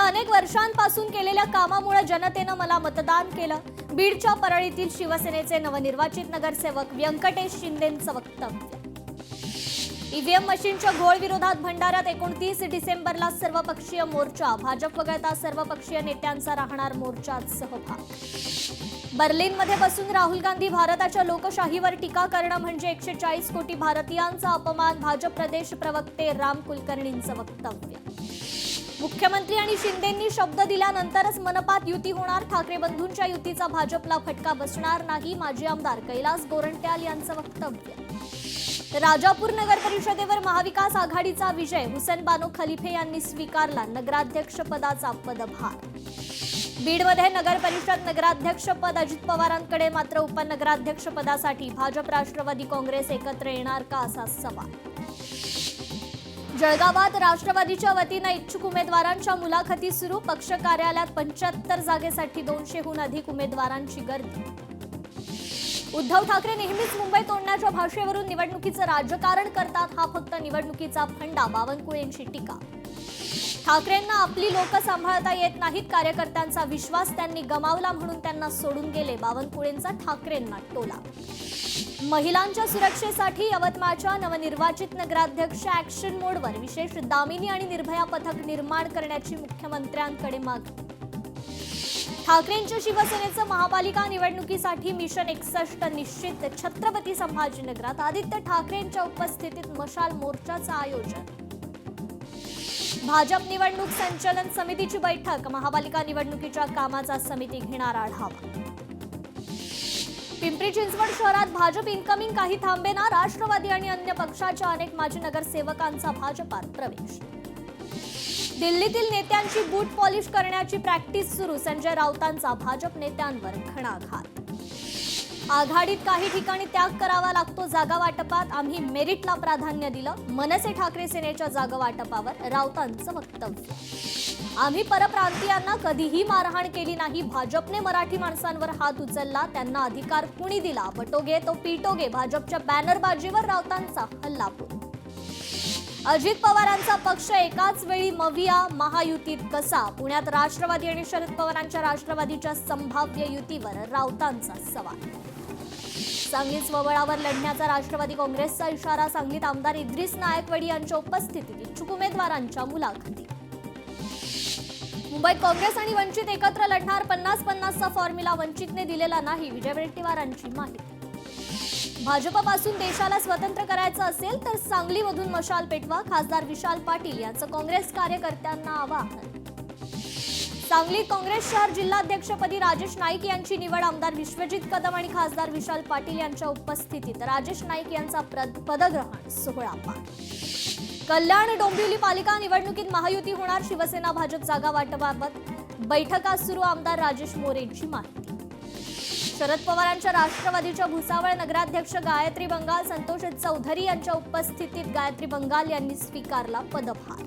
अनेक वर्षांपासून केलेल्या कामामुळे जनतेने मला मतदान केलं. बीडच्या परळीतील शिवसेनेचे नवनिर्वाचित नगरसेवक व्यंकटेश शिंदेंचं वक्तव्य. ईव्हीएम मशीनच्या घोळ विरोधात भंडाऱ्यात 29 डिसेंबरला सर्वपक्षीय मोर्चा. भाजप वगळता सर्वपक्षीय नेत्यांचा राहणार मोर्चात सहभाग. बर्लिनमध्ये बसून राहुल गांधी भारताच्या लोकशाहीवर टीका करणं म्हणजे 140 कोटी भारतीयांचा अपमान. भाजप प्रदेश प्रवक्ते राम कुलकर्णींचं वक्तव्य. मुख्यमंत्री आणि शिंदेंनी शब्द दिल्यानंतरच मनपात युती होणार. ठाकरे बंधूंच्या युतीचा भाजपला फटका बसणार नाही. माजी आमदार कैलास गोरंट्याल यांचं वक्तव्य. राजापूर नगर परिषदेवर महाविकास आघाडीचा विजय. हुसेन बानो खलिफे यांनी स्वीकारला नगराध्यक्षपदाचा पदभार. बीडमध्ये नगर परिषद नगराध्यक्षपद अजित पवारांकडे, मात्र उपनगराध्यक्षपदासाठी भाजप राष्ट्रवादी काँग्रेस एकत्र येणार का असा सवाल. जळगावात राष्ट्रवादीच्या वतीने इच्छुक उमेदवारांच्या मुलाखती सुरू. पक्ष कार्यालयात 75 जागेसाठी 200हून अधिक उमेदवारांची गर्दी. उद्धव ठाकरे नेहमीच मुंबई तोडण्याच्या भाषेवरून निवडणुकीचं राजकारण करतात. हा फक्त निवडणुकीचा फंडा. बावनकुळेंची टीका. ठाकरेंना आपली लोक सांभाळता येत नाहीत. कार्यकर्त्यांचा विश्वास त्यांनी गमावला म्हणून त्यांना सोडून गेले. बावनकुळेंचा ठाकरेंना टोला. महिलांच्या सुरक्षेसाठी यवतमाळच्या नवनिर्वाचित नगराध्यक्ष ऍक्शन मोडवर. विशेष दामिनी आणि निर्भया पथक निर्माण करण्याची मुख्यमंत्र्यांकडे मागणी. ठाकरेंच्या शिवसेनेचं महापालिका निवडणुकीसाठी मिशन 61 निश्चित. छत्रपती संभाजीनगरात आदित्य ठाकरेंच्या उपस्थितीत मशाल मोर्चाचं आयोजन. भाजप निवडणूक संचालन समितीची बैठक. महापालिका निवडणुकीच्या कामाचा समिती घेणार आढावा. पिंपरी चिंचवड शहरात भाजप इन्कमिंग काही थांबेना. राष्ट्रवादी आणि अन्य पक्षाच्या अनेक माजी नगरसेवकांचा भाजपात प्रवेश. दिल्लीतील नेत्यांची बूट पॉलिश करण्याची प्रॅक्टिस सुरू. संजय राऊतांचा भाजप नेत्यांवर घणाघात. आघाडीत काही ठिकाणी त्याग करावा लागतो जागा वाटपात. आम्ही मेरिटला प्राधान्य दिलं. मनसे ठाकरे सेनेच्या जागा वाटपावर राऊतांचं वक्तव्य. आम्ही परप्रांतीयांना कधीही मारहाण केली नाही. भाजपने मराठी माणसांवर हात उचलला. त्यांना अधिकार कुणी दिला? बटोगे तो पिटोगे. भाजपच्या बॅनरबाजीवर राऊतांचा हल्लाबोल. अजित पवारांचा पक्ष एकाच वेळी मविया महायुतीत कसा? पुण्यात राष्ट्रवादी आणि शरद पवारांच्या राष्ट्रवादीच्या संभाव्य युतीवर राऊतांचा सवाल. सांगलीत स्वबळावर लढण्याचा राष्ट्रवादी काँग्रेसचा इशारा. सांगलीत आमदार इद्रिस नायकवडी यांच्या उपस्थितीत इच्छुक उमेदवारांच्या मुलाखती. मुंबईत काँग्रेस आणि वंचित एकत्र लढणार. 50-50चा फॉर्म्युला वंचितने दिलेला नाही. विजय वडेट्टीवारांची माहिती. भाजपपासून देशाला स्वतंत्र करायचं असेल तर सांगलीमधून मशाल पेटवा. खासदार विशाल पाटील यांचं काँग्रेस कार्यकर्त्यांना आवाहन. सांगलीत काँग्रेस शहर जिल्हाध्यक्षपदी राजेश नाईक यांची निवड. आमदार विश्वजित कदम आणि खासदार विशाल पाटील यांच्या उपस्थितीत राजेश नाईक यांचा पदग्रहण सोहळा पार. कल्याण डोंबिवली पालिका निवडणुकीत महायुती होणार. शिवसेना भाजप जागा वाटपाबाबत बैठका सुरू. आमदार राजेश मोरेंची माहिती. शरद पवारांच्या राष्ट्रवादीच्या भुसावळ नगराध्यक्ष गायत्री बंगाल. संतोष चौधरी यांच्या उपस्थितीत गायत्री बंगाल यांनी स्वीकारला पदभार.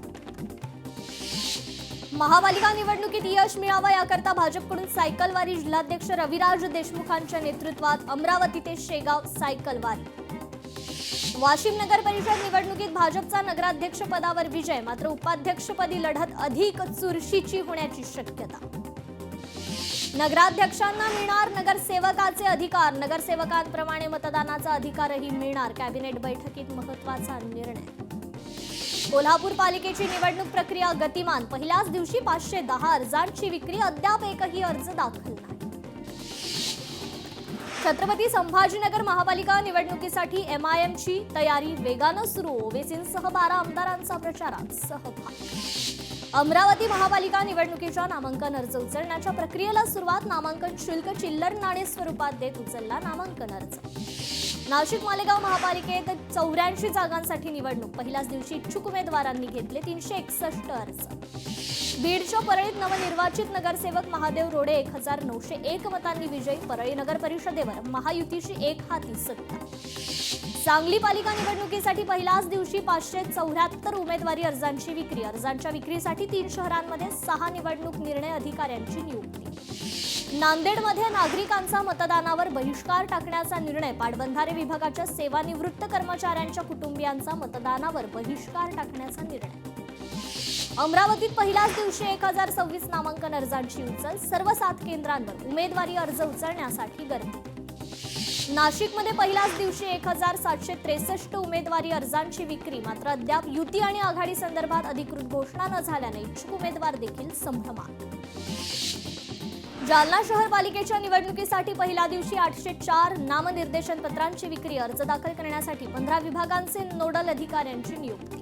महापालिका निवडणुकीत यश मिळावं याकरता भाजपकडून सायकलवारी. जिल्हाध्यक्ष रविराज देशमुखांच्या नेतृत्वात अमरावती ते शेगाव सायकलवारी. वाशिम नगर परिषद निवडणुकीत भाजपचा नगराध्यक्षपदावर विजय. मात्र उपाध्यक्षपदी लढत अधिक चुरशीची होण्याची शक्यता. नगराध्यक्षांना मिळणार नगरसेवकाचे अधिकार. नगरसेवकांप्रमाणे मतदानाचा अधिकारही मिळणार. कॅबिनेट बैठकीत महत्त्वाचा निर्णय. कोल्हापूर पालिकेची निवडणूक प्रक्रिया गतिमान. पहिल्याच दिवशी 510 अर्जांची विक्री. अद्याप एकही अर्ज दाखल नाही. छत्रपती संभाजीनगर महापालिका निवडणुकीसाठी एमआयएमची तयारी वेगानं सुरू. ओवेसींसह 12 आमदारांचा प्रचारात सहभाग. अमरावती महापालिका निवडणुकीच्या नामांकन अर्ज उचलण्याच्या प्रक्रियेला सुरुवात. नामांकन शुल्क चिल्लर नाणे स्वरूपात देत उचलला नामांकन अर्ज. नाशिक मालेगाव महापालिकेत 84 जागांसाठी निवडणूक. पहिल्याच दिवशी इच्छुक उमेदवारांनी घेतले 361 अर्ज. बीडच्या परळीत नवनिर्वाचित नगरसेवक महादेव रोडे 1901 मतांनी विजयी. परळी नगर परिषदेवर महायुतीची एक हाती सत्ता. सांगली पालिका निवडणुकीसाठी पहिल्याच दिवशी 574 उमेदवारी अर्जांची विक्री. अर्जांच्या विक्रीसाठी 3 शहरांमध्ये 6 निवडणूक निर्णय अधिकाऱ्यांची नियुक्ती. नांदेडमध्ये नागरिकांचा मतदानावर बहिष्कार टाकण्याचा निर्णय. पाटबंधारे विभागाच्या सेवानिवृत्त कर्मचाऱ्यांच्या कुटुंबियांचा मतदानावर बहिष्कार टाकण्याचा निर्णय. अमरावतीत पहिल्याच दिवशी 1026 नामांकन अर्जांची उचल. सर्व 7 केंद्रांवर उमेदवारी अर्ज उचलण्यासाठी गर्दी. नाशिकमध्ये पहिल्याच दिवशी 1763 उमेदवारी अर्जांची विक्री. मात्र अद्याप युती आणि आघाडी संदर्भात अधिकृत घोषणा न झाल्याने इच्छुक उमेदवार देखील संभ्रमात. जालना शहर पालिकेच्या निवडणुकीसाठी पहिल्या दिवशी 804 नामनिर्देशन पत्रांची विक्री. अर्ज दाखल करण्यासाठी 15 विभागांचे नोडल अधिकाऱ्यांची नियुक्ती.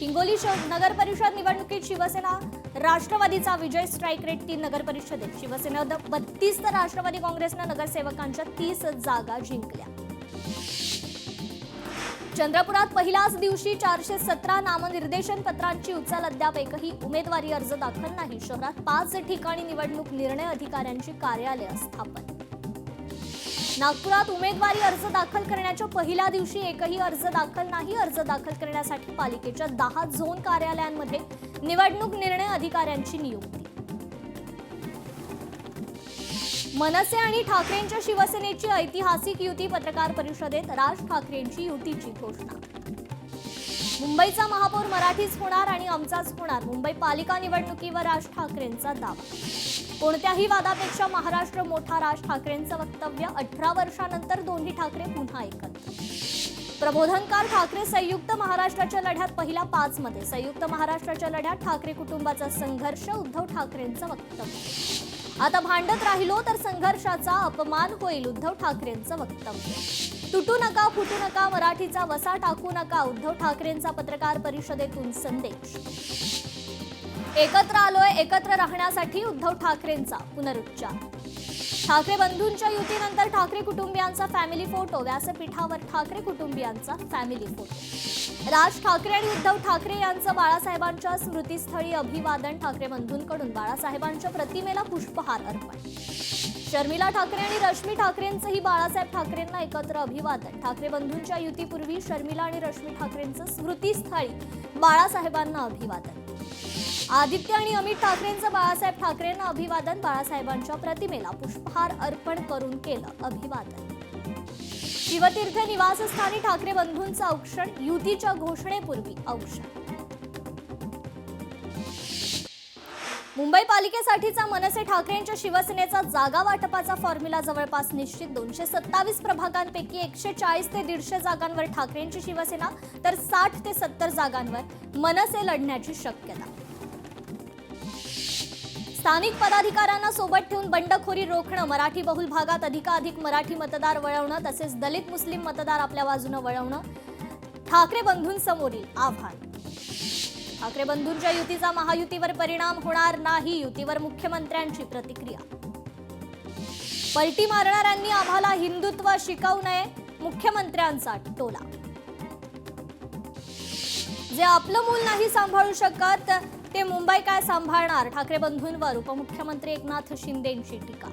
हिंगोली नगर परिषद निवडणुकीत शिवसेना राष्ट्रवादीचा विजय. स्ट्राईक रेट 3 नगर परिषदेत शिवसेना 32 तर राष्ट्रवादी काँग्रेसनं नगरसेवकांच्या 30 जागा जिंकल्या. चंद्रपुरात पहिल्याच दिवशी 417 नामनिर्देशन पत्रांची उचल. अद्याप एकही उमेदवारी अर्ज दाखल नाही. शहरात 5 ठिकाणी निवडणूक निर्णय अधिकाऱ्यांची कार्यालय स्थापन. नागपुरात उमेदवारी अर्ज दाखल करण्याच्या पहिल्या दिवशी एकही अर्ज दाखल नाही. अर्ज दाखल करण्यासाठी पालिकेच्या 10 झोन कार्यालयांमध्ये निवडणूक निर्णय अधिकाऱ्यांची नियुक्ती. मनसे आणि ठाकरेंच्या शिवसेनेची ऐतिहासिक युती. पत्रकार परिषदेत राज ठाकरेंची युतीची घोषणा. मुंबईचा महापौर मराठीच होणार आणि आमचाच होणार. मुंबई पालिका निवडणुकीवर राज ठाकरेंचा दावा. कोणत्याही वादापेक्षा महाराष्ट्र मोठा. राज ठाकरेंचं वक्तव्य. 18 वर्षांनंतर दोन्ही ठाकरे पुन्हा एकत्र. प्रबोधनकार ठाकरे संयुक्त महाराष्ट्राच्या लढ्यात पहिल्या 5 मध्ये. संयुक्त महाराष्ट्राच्या लढ्यात ठाकरे कुटुंबाचा संघर्ष. उद्धव ठाकरेंचं वक्तव्य. आता भांडत राहिलो तर संघर्षाचा अपमान होईल. उद्धव ठाकरेंचं वक्तव्य. तुटू नका फुटू नका. मराठीचा वसा टाकू नका. उद्धव ठाकरेंचा पत्रकार परिषदेतून संदेश. एकत्र आलोय एकत्र राहण्यासाठी. उद्धव ठाकरेंचा पुनरुच्चार. ठाकरे बंधूंच्या युतीनंतर ठाकरे कुटुंबियांचा फॅमिली फोटो. व्यासपीठावर ठाकरे कुटुंबियांचा फॅमिली फोटो. राज ठाकरे आणि उद्धव ठाकरे यांचं बाळासाहेबांच्या स्मृतीस्थळी अभिवादन. ठाकरे बंधूंकडून बाळासाहेबांच्या प्रतिमेला पुष्पहार अर्पण. शर्मिला ठाकरे आणि रश्मी ठाकरेंचंही बाळासाहेब ठाकरेंना एकत्र अभिवादन. ठाकरे बंधूंच्या युतीपूर्वी शर्मिला आणि रश्मी ठाकरेंचं स्मृतीस्थळी बाळासाहेबांना अभिवादन. आदित्य आणि अमित ठाकरेंचं बाळासाहेब ठाकरेंना अभिवादन. बाळासाहेबांच्या प्रतिमेला पुष्पहार अर्पण करून केलं अभिवादन. शिवतीर्थ निवासस्थानी ठाकरे बंधूंचं औक्षण. युतीच्या घोषणेपूर्वी औक्षण. मुंबई पालिकेसाठीचा मनसे ठाकरेंच्या शिवसेनेचा जागा वाटपाचा फॉर्म्युला जवळपास निश्चित. 227 प्रभागांपैकी 140 ते 150 जागांवर ठाकरेंची शिवसेना तर 60 ते 70 जागांवर मनसे लढण्याची शक्यता. स्थानिक पदाधिकाऱ्यांना सोबत ठेवून बंडखोरी रोखणं. मराठी बहुल भागात अधिकाधिक मराठी मतदार वळवणं तसेच दलित मुस्लिम मतदार आपल्या बाजूनं वळवणं ठाकरे बंधूंसमोरील आव्हान. ठाकरे बंधूंच्या युतीचा महायुतीवर परिणाम होणार नाही. युतीवर मुख्यमंत्र्यांची प्रतिक्रिया. पलटी मारणाऱ्यांनी आम्हाला हिंदुत्व शिकवू नये. मुख्यमंत्र्यांचा टोला. जे आपलं मूल नाही सांभाळू शकत ते मुंबई काय सांभाळणार. ठाकरे बंधूंवर उपमुख्यमंत्री एकनाथ शिंदेंची टीका.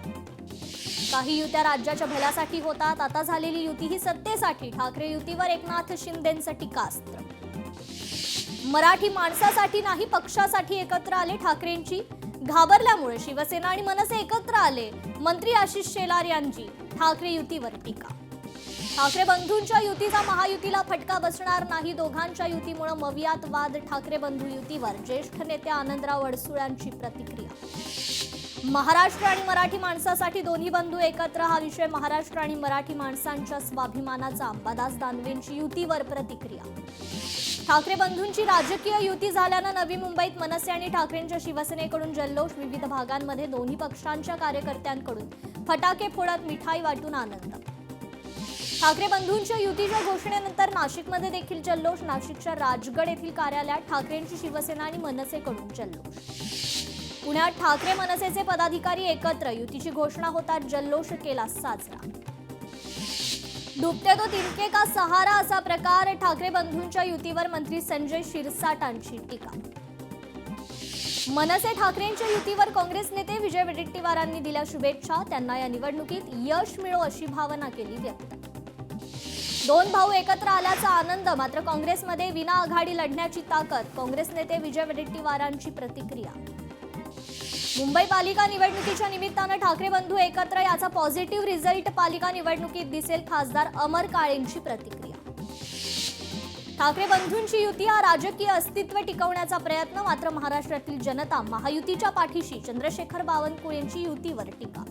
काही युत्या राज्याच्या भल्यासाठी होतात. आता झालेली युती ही सत्तेसाठी. ठाकरे युतीवर एकनाथ शिंदेंचं टीकास्त्र. मराठी माणसासाठी नाही पक्षासाठी एकत्र आले. ठाकरेंची घाबरल्यामुळे शिवसेना आणि मनसे एकत्र आले. मंत्री आशिष शेलार यांची ठाकरे युतीवर टीका. ठाकरे बंधूंच्या युतीचा महायुतीला फटका बसणार नाही. दोघांच्या युतीमुळे मवियात वाद. ठाकरे बंधू युतीवर ज्येष्ठ नेते आनंदराव अडसूळांची प्रतिक्रिया. महाराष्ट्र आणि मराठी माणसासाठी दोन्ही बंधू एकत्र. हा विषय महाराष्ट्र आणि मराठी माणसांच्या स्वाभिमानाचा. अंबादास दानवेंची युतीवर प्रतिक्रिया. ठाकरे बंधूंची राजकीय युती झाल्यानं नवी मुंबईत मनसे आणि ठाकरेंच्या शिवसेनेकडून जल्लोष. विविध भागांमध्ये दोन्ही पक्षांच्या कार्यकर्त्यांकडून फटाके फोडत मिठाई वाटून आनंद. ठाकरे बंधूंच्या युतीच्या घोषणेनंतर नाशिकमध्ये देखील जल्लोष. नाशिकच्या राजगड येथील कार्यालयात ठाकरेंची शिवसेना आणि मनसेकडून जल्लोष. पुण्यात ठाकरे मनसेचे पदाधिकारी एकत्र. युतीची घोषणा होतात जल्लोष केला साजरा. डुबते तो तिनके का सहारा असा प्रकार. ठाकरे बंधूंच्या युतीवर मंत्री संजय शिरसाटांची टीका. मनसे ठाकरेंच्या युतीवर काँग्रेस नेते विजय वडेट्टीवारांनी दिल्या शुभेच्छा. त्यांना या निवडणुकीत यश मिळो अशी भावना केली व्यक्त. दोन भाऊ एकत्र आल्याचा आनंद. मात्र काँग्रेसमध्ये विना आघाडी लढण्याची ताकद. काँग्रेस नेते विजय वडेट्टीवारांची प्रतिक्रिया. मुंबई पालिका निवडणुकीच्या निमित्तानं ठाकरे बंधू एकत्र. याचा पॉझिटिव्ह रिझल्ट पालिका निवडणुकीत दिसेल. खासदार अमर काळेंची प्रतिक्रिया. ठाकरे बंधूंची युती हा राजकीय अस्तित्व टिकवण्याचा प्रयत्न, मात्र महाराष्ट्रातील जनता महायुतीच्या पाठीशी, चंद्रशेखर बावनकुळेंची युतीवर टीका.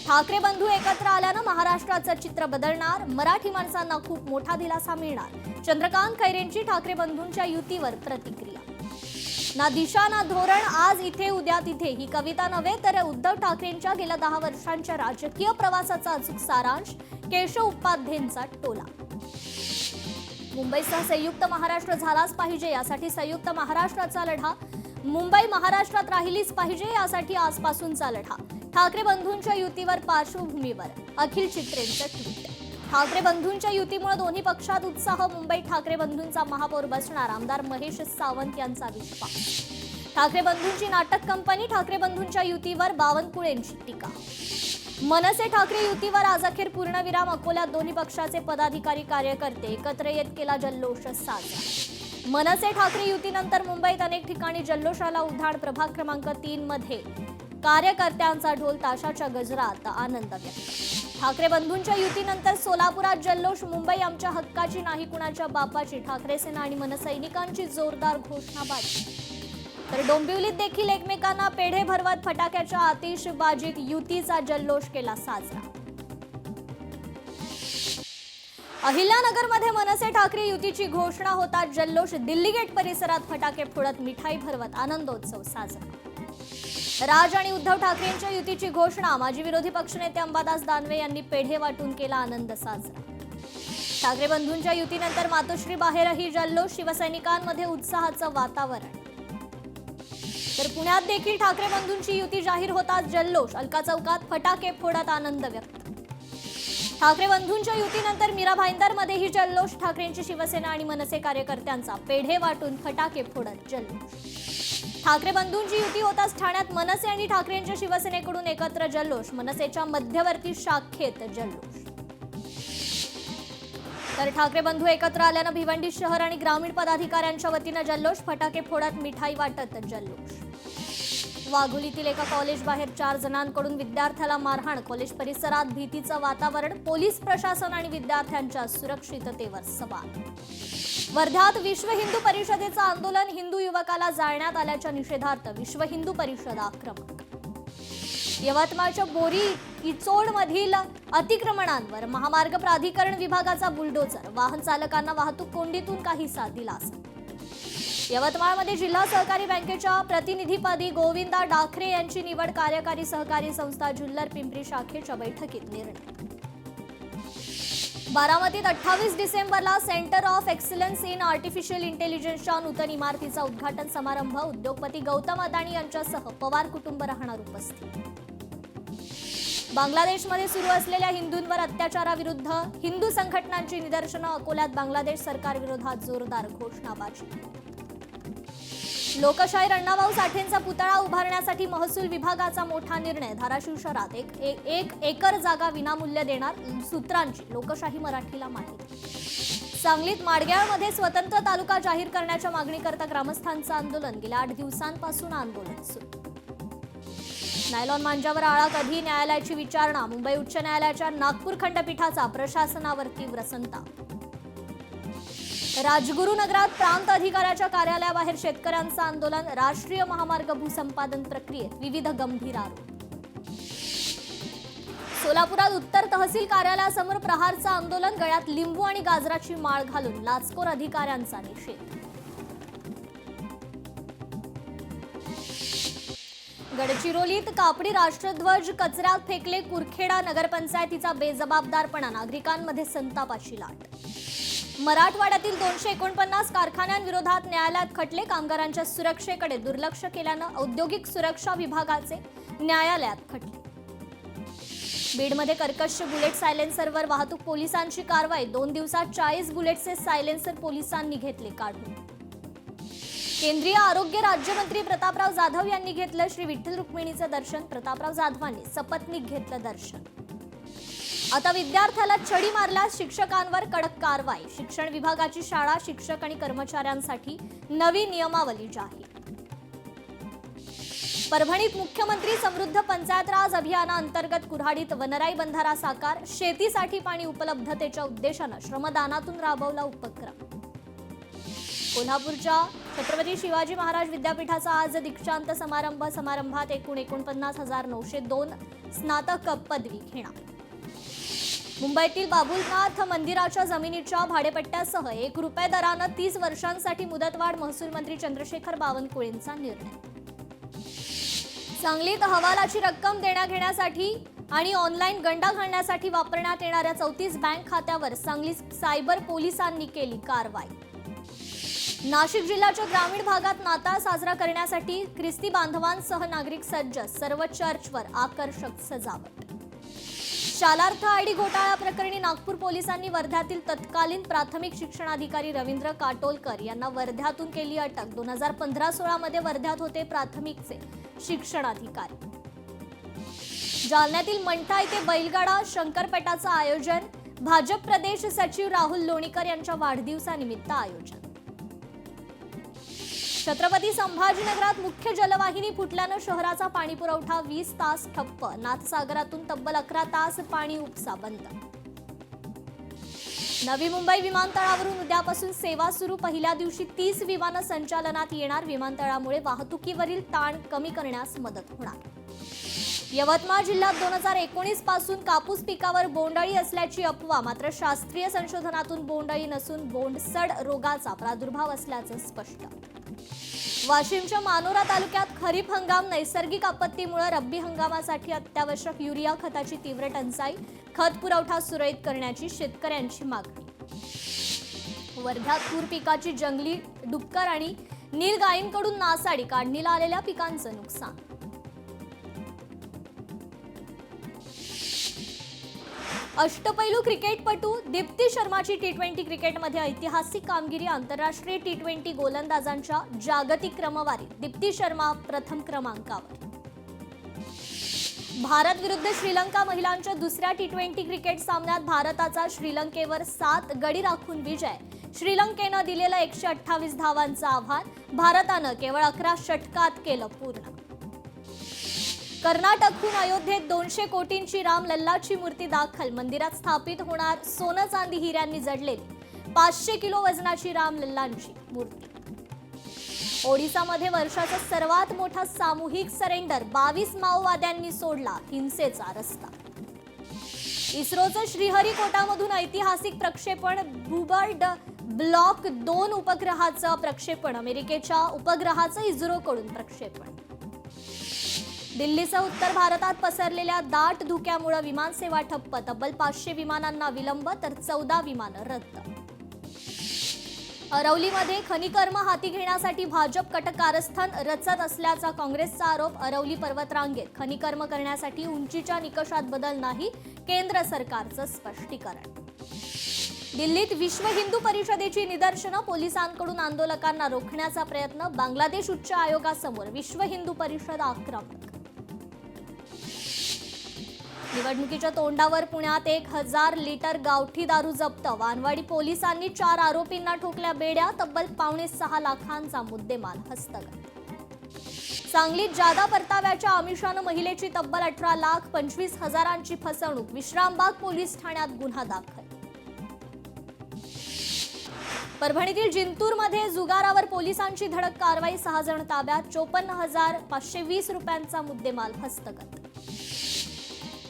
ठाकरे बंधू एकत्र आल्यानं महाराष्ट्राचं चित्र बदलणार, मराठी माणसांना खूप मोठा दिलासा मिळणार, चंद्रकांत खैरेंची ठाकरे बंधूंच्या युतीवर प्रतिक्रिया. ना दिशा ना धोरण, आज इथे उद्या तिथे ही कविता नव्हे तर उद्धव ठाकरेंच्या गेल्या 10 वर्षांच्या राजकीय प्रवासाचा अचूक सारांश, केशव उपाध्येंचा टोला. मुंबईसह संयुक्त महाराष्ट्र झालाच पाहिजे, यासाठी संयुक्त महाराष्ट्राचा लढा. मुंबई महाराष्ट्रात राहिलीच पाहिजे, यासाठी आजपासूनचा लढा. ठाकरे बंधूंच्या युतीवर पार्श्वभूमीवर अखिल चित्रेंचं ट्विट. ठाकरे बंधूंच्या युतीमुळे दोन्ही पक्षात उत्साह, मुंबईत ठाकरे बंधूंचा महापौर बसणार, आमदार महेश सावंत यांचा विश्वास. ठाकरे बंधूंची नाटक कंपनी, ठाकरे बंधूंच्या युतीवर बावनकुळेंची टीका. मनसे ठाकरे युतीवर आज अखेर पूर्णविराम, अकोल्यात दोन्ही पक्षाचे पदाधिकारी कार्यकर्ते एकत्र येत केला जल्लोष साजरा. मनसे ठाकरे युतीनंतर मुंबईत अनेक ठिकाणी जल्लोषाला उधाण, प्रभाग क्रमांक 3 मध्ये कार्यकर्त्यांचा ढोल ताशाच्या गजरात आनंद व्यक्त. ठाकरे बंधूंच्या युतीनंतर सोलापुरात जल्लोष, मुंबई आमच्या हक्काची नाही कुणाच्या बापाची, ठाकरे सेना आणि मनसैनिकांची जोरदार घोषणाबाजी. तर डोंबिवलीत देखील एकमेकांना पेढे भरवत फटाक्याच्या आतिषबाजीत युतीचा जल्लोष केला साजरा. अहिल्यानगरमध्ये मनसे ठाकरे युतीची घोषणा होताच जल्लोष, दिल्ली गेट परिसरात फटाके फोडत मिठाई भरवत आनंदोत्सव साजरा. राज आणि उद्धव ठाकरेंच्या युतीची घोषणा, माजी विरोधी पक्षनेते अंबादास दानवे यांनी पेढे वाटून केला आनंद साजरा. ठाकरे बंधूंच्या युतीनंतर मातोश्री बाहेरही जल्लोष, शिवसैनिकांमध्ये उत्साहाचं वातावरण. तर पुण्यात देखील ठाकरे बंधूंची युती जाहीर होताच जल्लोष, अलका चौकात फटाके फोडत आनंद व्यक्त. ठाकरे बंधूंच्या युतीनंतर मीरा भाईंदरमध्येही जल्लोष, ठाकरेंची शिवसेना आणि मनसे कार्यकर्त्यांचा पेढे वाटून फटाके फोडत जल्लोष. ठाकरे बंधूंची युती होताच ठाण्यात मनसे आणि ठाकरेंच्या शिवसेनेकडून एकत्र जल्लोष, मनसेच्या मध्यवर्ती शाखेत जल्लोष. तर ठाकरे बंधू एकत्र आल्यानं भिवंडी शहर आणि ग्रामीण पदाधिकाऱ्यांच्या वतीनं जल्लोष, फटाके फोडत मिठाई वाटत जल्लोष. वाघोलीतील एका कॉलेज बाहेर 4 जणांकडून विद्यार्थ्याला मारहाण, कॉलेज परिसरात भीतीचं वातावरण, पोलीस प्रशासन आणि विद्यार्थ्यांच्या सुरक्षिततेवर सवाल. वर्ध्यात विश्व हिंदू परिषदेचं आंदोलन, हिंदू युवकाला जाळण्यात आल्याच्या निषेधार्थ विश्व हिंदू परिषद आक्रमक. यवतमाळच्या बोरी इचोडमधील अतिक्रमणांवर महामार्ग प्राधिकरण विभागाचा बुलडोझर, वाहन चालकांना वाहतूक कोंडीतून काहीसा दिलासा. यवतमाळमध्ये जिल्हा सहकारी बँकेच्या प्रतिनिधीपदी गोविंदा डाखरे यांची निवड, कार्यकारी सहकारी संस्था जुल्लर पिंपरी शाखेच्या बैठकीत निर्णय. बारामतीत 28 डिसेंबरला centre of excellence in artificial इंटेलिजन्सच्या नूतन इमारतीचा उद्घाटन समारंभ, उद्योगपती गौतम अदाणी यांच्यासह पवार कुटुंब राहणार उपस्थित. बांगलादेशमध्ये सुरू असलेल्या हिंदूंवर अत्याचाराविरुद्ध हिंदू संघटनांची निदर्शनं, अकोल्यात बांगलादेश सरकारविरोधात जोरदार घोषणाबाजी. लोकशाहीर अण्णाभाऊ साठेंचा पुतळा उभारण्यासाठी महसूल विभागाचा मोठा निर्णय, धाराशिव शहरात एक एकर जागा विनामूल्य देणार, सूत्रांची लोकशाही मराठीला माहिती. सांगलीत माडग्याळमध्ये स्वतंत्र तालुका जाहीर करण्याच्या मागणीकरता ग्रामस्थांचं आंदोलन, गेल्या 8 दिवसांपासून आंदोलन सुरू. नायलॉन मांजावर आळा कधी, न्यायालयाची विचारणा, मुंबई उच्च न्यायालयाच्या नागपूर खंडपीठाचा प्रशासनावर तीव्र संताप. राजगुरुनगरात प्रांत अधिकाऱ्याच्या कार्यालयाबाहेर शेतकऱ्यांचं आंदोलन, राष्ट्रीय महामार्ग भूसंपादन प्रक्रियेत विविध गंभीर आरोप. सोलापुरात उत्तर तहसील कार्यालयासमोर प्रहारचं आंदोलन, गळ्यात लिंबू आणि गाजराची माळ घालून लाचखोर अधिकाऱ्यांचा निषेध. गडचिरोलीत कापडी राष्ट्रध्वज कचऱ्यात फेकले, कुरखेडा नगरपंचायतीचा बेजबाबदारपणा, नागरिकांमध्ये संतापाची लाट. मराठवाड्यातील 249 कारखान्यांविरोधात न्यायालयात खटले, कामगारांच्या सुरक्षेकडे दुर्लक्ष केल्यानं औद्योगिक सुरक्षा विभागाचे न्यायालयात खटले. बीडमध्ये कर्कश बुलेट सायलेन्सरवर वाहतूक पोलिसांची कारवाई, 2 दिवसात 40 बुलेटचे सायलेन्सर पोलिसांनी घेतले काढून. केंद्रीय आरोग्य राज्यमंत्री प्रतापराव जाधव यांनी घेतलं श्री विठ्ठल रुक्मिणीचं दर्शन, प्रतापराव जाधवांनी सपत्नीक घेतलं दर्शन. आता विद्यार्थ्याला छडी मारल्यास शिक्षकांवर कडक कारवाई, शिक्षण विभागाची शाळा, शिक्षक आणि कर्मचाऱ्यांसाठी नवी नियमावली जाहीर. परभणीत मुख्यमंत्री समृद्ध पंचायत राज अभियानाअंतर्गत कुऱ्हाडीत वनराई बंधारा साकार, शेतीसाठी पाणी उपलब्धतेच्या उद्देशानं श्रमदानातून राबवला उपक्रम. कोल्हापूरच्या छत्रपती शिवाजी महाराज विद्यापीठाचा आज दीक्षांत समारंभात एकूण 49,902 स्नातक पदवी घेणार. मुंबईतील बाबुलनाथ मंदिराच्या जमिनीच्या भाडेपट्ट्यासह ₹1 दरानं 30 वर्षांसाठी मुदतवाढ. महसूल मंत्री चंद्रशेखर बावनकुळेंचा निर्णय. सांगलीत हवालाची रक्कम देण्याघेण्यासाठी आणि ऑनलाईन गंडा घालण्यासाठी वापरण्यात येणाऱ्या 34 बँक खात्यावर सांगली सायबर पोलिसांनी केली कारवाई. नाशिक जिल्ह्याच्या ग्रामीण भागात नाताळ साजरा करण्यासाठी ख्रिस्ती बांधवांसह नागरिक सज्ज. सर्व चर्चवर आकर्षक सजावट. शालार्थ आयडी घोटाळा प्रकरणी नागपूर पोलिसांनी वर्ध्यातील तत्कालीन प्राथमिक शिक्षणाधिकारी रवींद्र काटोलकर यांना वर्ध्यातून केली अटक. 2015-16 मध्ये वर्ध्यात होते प्राथमिकचे शिक्षणाधिकारी. जालन्यातील मंठा येथे बैलगाडा शंकरपटाचं आयोजन. भाजप प्रदेश सचिव राहुल लोणीकर यांच्या वाढदिवसानिमित्त आयोजन. छत्रपती संभाजीनगरात मुख्य जलवाहिनी फुटल्यानं शहराचा पाणीपुरवठा 20 तास ठप्प. नाथसागरातून तब्बल 11 तास पाणी उपसा बंद. नवी मुंबई विमानतळावरून उद्यापासून सेवा सुरू. पहिल्या दिवशी 30 विमानं संचालनात येणार. विमानतळामुळे वाहतुकीवरील ताण कमी करण्यास मदत होणार. यवतमाळ जिल्ह्यात 2019 पासून कापूस पिकावर बोंडअळी असल्याची अफवा. मात्र शास्त्रीय संशोधनातून बोंडअळी नसून बोंडसड रोगाचा प्रादुर्भाव असल्याचं स्पष्ट. वाशिमच्या मानोरा तालुक्यात खरीप हंगाम. नैसर्गिक आपत्तीमुळे रब्बी हंगामासाठी अत्यावश्यक युरिया खताची तीव्र टंचाई. खत पुरवठा सुरळीत करण्याची शेतकऱ्यांची मागणी. वर्ध्यात तूर पिकाची जंगली डुक्कर आणि नीलगायींकडून नासाडी. काढणीला आलेल्या पिकांचं नुकसान. अष्टपैलू क्रिकेटपटू दीप्ती शर्माची टी20 क्रिकेटमध्ये ऐतिहासिक कामगिरी. आंतरराष्ट्रीय टी20 गोलंदाजांच्या जागतिक क्रमवारीत दीप्ती शर्मा प्रथम क्रमांकावर. भारत विरुद्ध श्रीलंका महिलांच्या दुसऱ्या टी20 क्रिकेट सामन्यात भारताचा श्रीलंकेवर 7 गडी राखून विजय. श्रीलंकेनं दिलेलं 128 धावांचं आव्हान भारतानं केवळ 11 षटकात केलं पूर्ण. कर्नाटकहून अयोध्येत 200 कोटींची रामलल्लाची मूर्ती दाखल. मंदिरात स्थापित होणार सोनं चांदी हिऱ्यांनी जडलेली 500 किलो वजनाची रामलल्लांची मूर्ती. ओडिसामध्ये वर्षाचा सर्वात मोठा सामूहिक सरेंडर. 22 माओवाद्यांनी सोडला हिंसेचा रस्ता. इस्रोचं श्रीहरिकोटामधून ऐतिहासिक प्रक्षेपण. भूबर्ड ब्लॉक 2 उपग्रहाचं प्रक्षेपण. अमेरिकेच्या उपग्रहाचं इस्रोकडून प्रक्षेपण. दिल्लीसह उत्तर भारतात पसरलेल्या दाट धुक्यामुळे विमानसेवा ठप्प. तब्बल 500 विमानांना विलंब तर 14 विमानं रद्द. अरवलीमध्ये खनिकर्म हाती घेण्यासाठी भाजप कटकारस्थान रचत असल्याचा काँग्रेसचा आरोप. अरवली पर्वतरांगेत खनिकर्म करण्यासाठी उंचीच्या निकषात बदल नाही. केंद्र सरकारचं स्पष्टीकरण. दिल्लीत विश्व हिंदू परिषदेची निदर्शनं. पोलिसांकडून आंदोलकांना रोखण्याचा प्रयत्न. बांगलादेश उच्च आयोगासमोर विश्व हिंदू परिषद आक्रमक. निवडणुकीच्या तोंडावर पुण्यात 1000 लिटर गावठी दारू जप्त. वानवाडी पोलिसांनी 4 आरोपींना ठोकल्या बेड्या. तब्बल 5.25 लाखांचा मुद्देमाल हस्तगत. सांगलीत जादा परताव्याच्या आमिषानं महिलेची तब्बल 18 लाख 25 हजारांची फसवणूक. विश्रामबाग पोलीस ठाण्यात गुन्हा दाखल. परभणीतील जिंतूरमध्ये जुगारावर पोलिसांची धडक कारवाई. 6 जण ताब्यात. 54,520 रुपयांचा मुद्देमाल हस्तगत.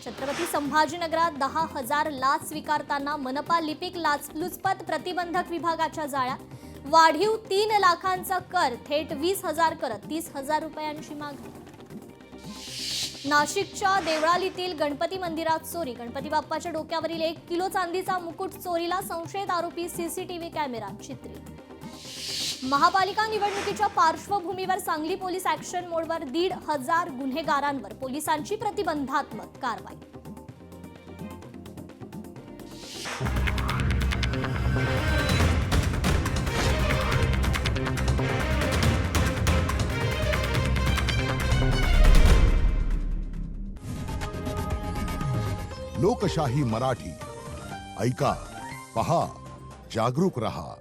छत्रपती संभाजीनगरात 10,000 लाच स्वीकारताना मनपा लिपिक लाचलुचपत प्रतिबंधक विभागाच्या जाळ्यात. वाढीव 3 लाखांचा कर थेट 20,000 करत 30,000 रुपयांची मागणी. नाशिकच्या देवळालीतील गणपती मंदिरात चोरी. गणपती बाप्पाच्या डोक्यावरील 1 किलो चांदीचा मुकुट चोरीला. संशयित आरोपी सीसीटीव्ही कॅमेऱ्यात चित्रित. महापालिका निवडणुकीच्या पार्श्वभूमीवर सांगली पोलीस ऍक्शन मोडवर. 1,500 गुन्हेगारांवर पोलिसांची प्रतिबंधात्मक कारवाई. लोकशाही मराठी ऐका, पहा, जागरूक रहा.